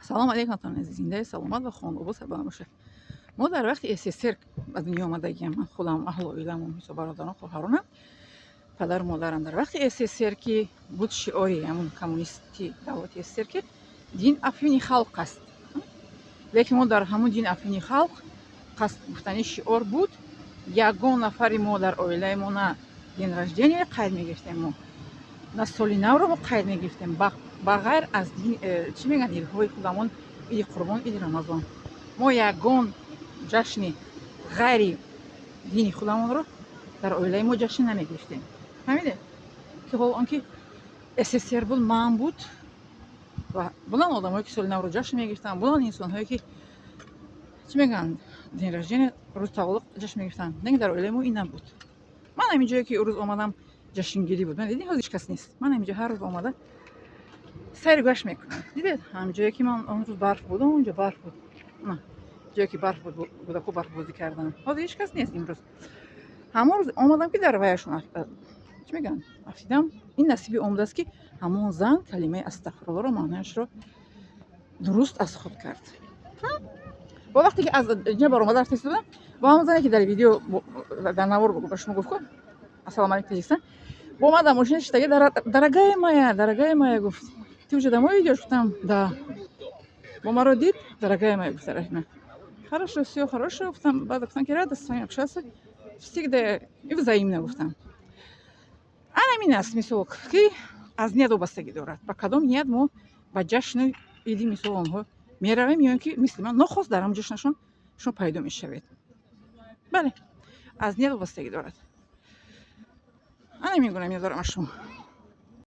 سلام علیکم زنده سلامت و خانواده سبا باشه. ما در وقت SSR به دنیا آمدگیم، من خودم اهل و عائله‌ام و برادران خواهرانم. پدر و مادرم در وقت SSR که بود شعاری همون کمونیستی دولت SSR که دین افیون خلق است. لیکن ما در همون دین افیون خلق قصد گفتنی شعار بود یگان نفری ما در عائله ما نه دین رجدینی قید میگفتیم، ما نه سالی نو رو ما قید میگفتیم بغیر از دین چی میگن ایدهای خودمون، ایدی قربان، ایدی رمضان. ما یگان جشن غیر دینی خودمون رو در عائله ما جشن نمیگفتیم. فهمیده که حال آنکه SSR بود من بود و بودن آدمایی که سالی نو رو جشن میگفتن، بودن انسان‌هایی که چی میگن دین رجدین روز تولد جشن میگفتن. نه در عائله ما این نبود. من همینجایی که روز اومدم جشنگیری بود. من دیدین هیچ کس نیست. من همینجا هر روز اومده سیر گشت میکنم. دیدید همینجایی که من اون روز برف بود، اونجا برف بود. نه جایی که برف بود کو برف بازی کردن. حالا هیچ کس نیست امروز. همون روز اومدم که در وایشون چی میگن افیدم این نصیبی اومده است که همون زن کلمه استغفرالله رو معنیش رو درست از خود کرد. با وقتی که از اینجا بار اومده ارتست بودم با همون زنی که در ویدیو در نوار به شما گفتم السلام علیکم تاجیکستان با اومدم ماشینش تاگه дорогая моя گفت ты уже домой идешь گفتم да با ما رو دید дорогая моя گفت رحمه хорошо все хорошо گفتم بعد گفتم که рада с вами общаться всегда і взаимно گفتم همین است مثال که از نیت وابستگی دارد با کدام نیت ما با جشن عیدی مثال آنها میرویم یا اینکه مثل من نخواست در هم جشنشون شما پیدا میشوید. بله از نیت وابستگی دارد. من نمیگم میذارم شما